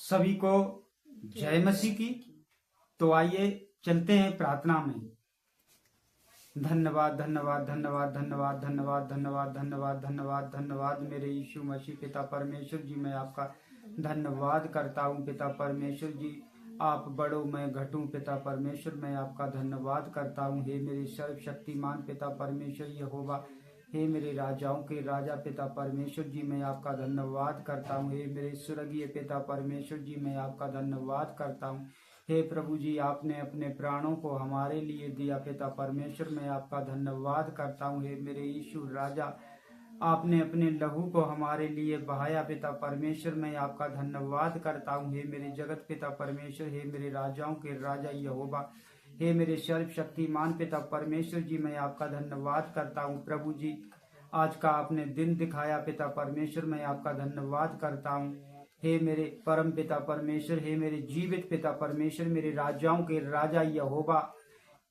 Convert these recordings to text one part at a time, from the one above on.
सभी को जय मसीह की। तो आइए चलते हैं प्रार्थना में। धन्यवाद धन्यवाद धन्यवाद धन्यवाद धन्यवाद धन्यवाद धन्यवाद धन्यवाद धन्यवाद मेरे यीशु मसीह पिता परमेश्वर जी, मैं आपका धन्यवाद करता हूँ। पिता परमेश्वर जी, आप बड़ो मैं घटूं। पिता परमेश्वर, मैं आपका धन्यवाद करता हूँ। हे मेरे सर्वशक्तिमान पिता परमेश्वर यहोवा, हे मेरे राजाओं के राजा पिता परमेश्वर जी, मैं आपका धन्यवाद करता हूँ। हे मेरे स्वर्गीय पिता परमेश्वर जी, मैं आपका धन्यवाद करता हूँ। हे प्रभु जी, आपने अपने प्राणों को हमारे लिए दिया। पिता परमेश्वर, मैं आपका धन्यवाद करता हूँ। हे मेरे यीशु राजा, आपने अपने लहू को हमारे लिए बहाया। पिता परमेश्वर, मैं आपका धन्यवाद करता हूँ। हे मेरे जगत पिता परमेश्वर, हे मेरे राजाओं के राजा यहोवा, हे मेरे सर्वशक्तिमान पिता परमेश्वर जी, मैं आपका धन्यवाद करता हूँ। प्रभु जी, आज का आपने दिन दिखाया। पिता परमेश्वर, मैं आपका धन्यवाद करता हूँ। हे मेरे परम पिता परमेश्वर, हे मेरे जीवित पिता परमेश्वर, मेरे राजाओं के राजा यहोवा,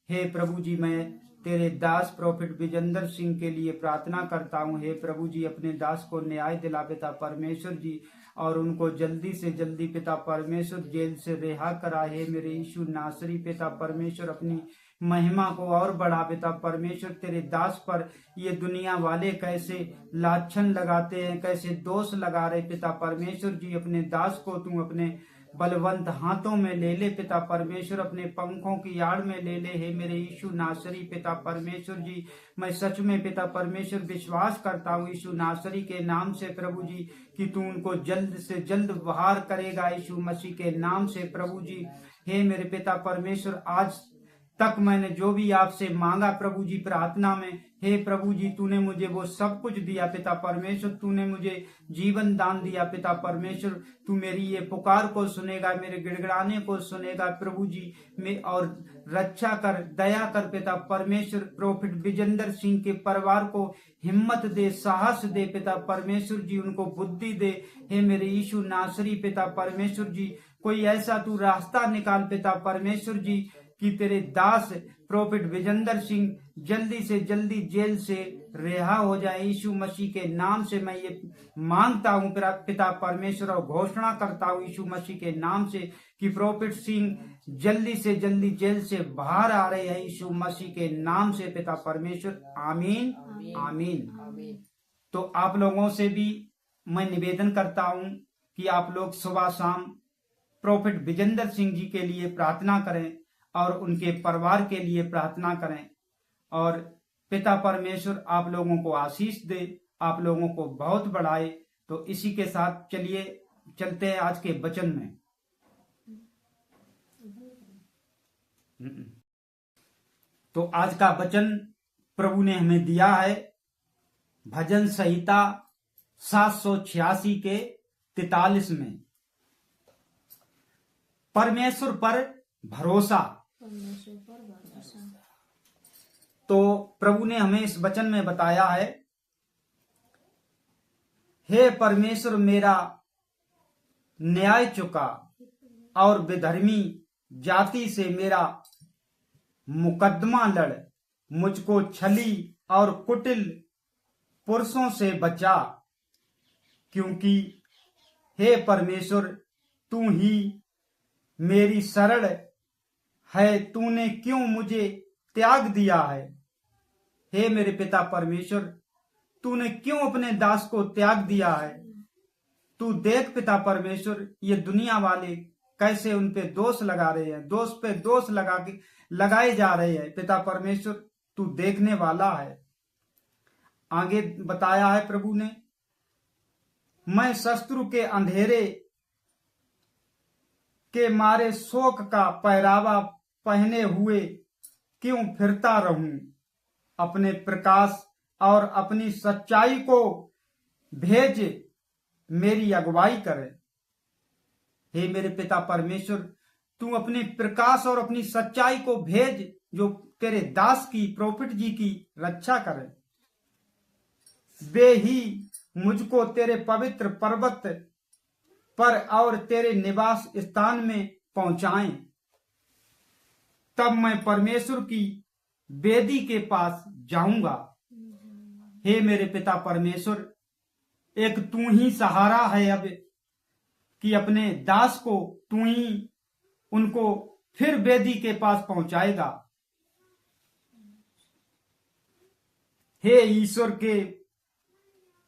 हे प्रभु जी, मैं तेरे दास प्रोफेट विजेंद्र सिंह के लिए प्रार्थना करता हूँ। हे प्रभु जी, अपने दास को न्याय दिला पिता परमेश्वर जी, और उनको जल्दी से जल्दी पिता परमेश्वर जेल से रिहा करा। हे मेरे यीशु नासरी पिता परमेश्वर, अपनी महिमा को और बढ़ा। पिता परमेश्वर, तेरे दास पर ये दुनिया वाले कैसे लाछन लगाते हैं, कैसे दोष लगा रहे। पिता परमेश्वर जी, अपने दास को तू अपने बलवंत हाथों में ले ले। पिता परमेश्वर, अपने पंखों की आड़ में ले ले। हे मेरे यीशु नासरी पिता परमेश्वर जी, मैं सच में पिता परमेश्वर विश्वास करता हूँ यीशु नासरी के नाम से प्रभु जी, कि तू उनको जल्द से जल्द बहार करेगा यीशु मसीह के नाम से प्रभु जी। हे मेरे पिता परमेश्वर, आज तक मैंने जो भी आपसे मांगा प्रभु जी प्रार्थना में, हे प्रभु जी, तूने मुझे वो सब कुछ दिया। पिता परमेश्वर, तूने मुझे जीवन दान दिया। पिता परमेश्वर, तू मेरी ये पुकार को सुनेगा, मेरे गिड़गिड़ाने को सुनेगा प्रभु जी में, और रक्षा कर, दया कर। पिता परमेश्वर, प्रोफेट विजेंद्र सिंह के परिवार को हिम्मत दे, साहस दे। पिता परमेश्वर जी, उनको बुद्धि दे। हे मेरे यीशु नासरी पिता परमेश्वर जी, कोई ऐसा तू रास्ता निकाल पिता परमेश्वर जी, कि तेरे दास प्रोफेट विजेंद्र सिंह जल्दी से जल्दी जेल से रिहा हो जाए। यीशु मसीह के नाम से मैं ये मांगता हूँ पिता परमेश्वर, और घोषणा करता हूँ यीशु मसीह के नाम से कि प्रोफेट सिंह जल्दी से जल्दी जेल से बाहर आ रहे हैं यीशु मसीह के नाम से पिता परमेश्वर। आमीन आमीन। तो आप लोगों से भी मैं निवेदन करता हूँ कि आप लोग सुबह शाम प्रोफेट विजेंद्र सिंह जी के लिए प्रार्थना करें और उनके परिवार के लिए प्रार्थना करें, और पिता परमेश्वर आप लोगों को आशीष दे, आप लोगों को बहुत बढ़ाए। तो इसी के साथ चलिए चलते हैं आज के वचन में। तो आज का वचन प्रभु ने हमें दिया है भजन संहिता 786 के 43 में, परमेश्वर पर भरोसा। तो प्रभु ने हमें इस वचन में बताया है, हे परमेश्वर मेरा न्याय चुका, और विधर्मी जाति से मेरा मुकदमा लड़, मुझको छली और कुटिल पुरुषों से बचा। क्योंकि हे परमेश्वर, तू ही मेरी शरण है, तूने क्यों मुझे त्याग दिया है। हे मेरे पिता परमेश्वर, तूने क्यों अपने दास को त्याग दिया है। तू देख पिता परमेश्वर, ये दुनिया वाले कैसे उन पे दोष लगा रहे हैं, दोष पे दोष लगाए जा रहे हैं। पिता परमेश्वर, तू देखने वाला है। आगे बताया है प्रभु ने, मैं शत्रु के अंधेरे के मारे शोक का पहरावा पहने हुए क्यों फिरता रहूं। अपने प्रकाश और अपनी सच्चाई को भेज, मेरी अगुवाई करे। हे मेरे पिता परमेश्वर, तू अपने प्रकाश और अपनी सच्चाई को भेज, जो तेरे दास की, प्रोफेट जी की रक्षा करे। वे ही मुझको तेरे पवित्र पर्वत पर और तेरे निवास स्थान में पहुंचाएं। तब मैं परमेश्वर की वेदी के पास जाऊंगा। हे मेरे पिता परमेश्वर, एक तू ही सहारा है अब कि अपने दास को तू ही उनको फिर वेदी के पास पहुंचाएगा। हे ईश्वर के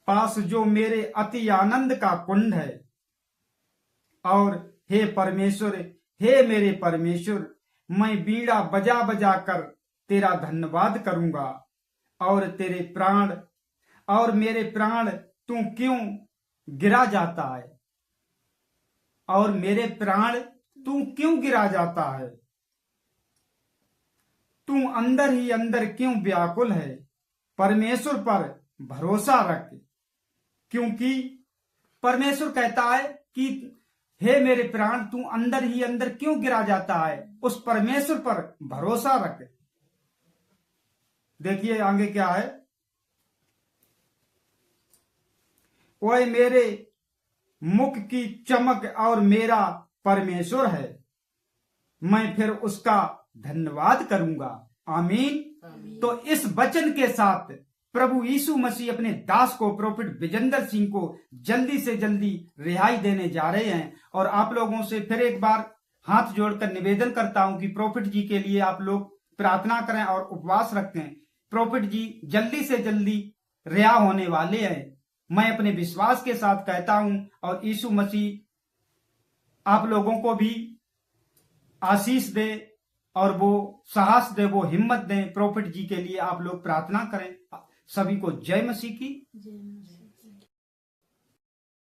पास जो मेरे अति आनंद का कुंड है, और हे परमेश्वर, हे मेरे परमेश्वर, मैं बीड़ा बजा बजा कर तेरा धन्यवाद करूंगा। और तेरे प्राण और मेरे प्राण तू क्यों गिरा जाता है, और मेरे प्राण तू क्यों गिरा जाता है, तू अंदर ही अंदर क्यों व्याकुल है। परमेश्वर पर भरोसा रख, क्योंकि परमेश्वर कहता है कि हे मेरे प्राण तू अंदर ही अंदर क्यों गिरा जाता है, उस परमेश्वर पर भरोसा रख। देखिए आगे क्या है, वह मेरे मुख की चमक और मेरा परमेश्वर है, मैं फिर उसका धन्यवाद करूंगा। आमीन। तो इस वचन के साथ प्रभु यीशु मसीह अपने दास को, प्रोफेट विजेंद्र सिंह को जल्दी से जल्दी रिहाई देने जा रहे हैं। और आप लोगों से फिर एक बार हाथ जोड़कर निवेदन करता हूं कि प्रोफेट जी के लिए आप लोग प्रार्थना करें और उपवास रखें। प्रोफेट जी जल्दी से जल्दी रिहा होने वाले हैं, मैं अपने विश्वास के साथ कहता हूं। और यीशु मसीह आप लोगों को भी आशीष दे और वो साहस दे, वो हिम्मत दें। प्रोफेट जी के लिए आप लोग प्रार्थना करें। सभी को जय मसीह की।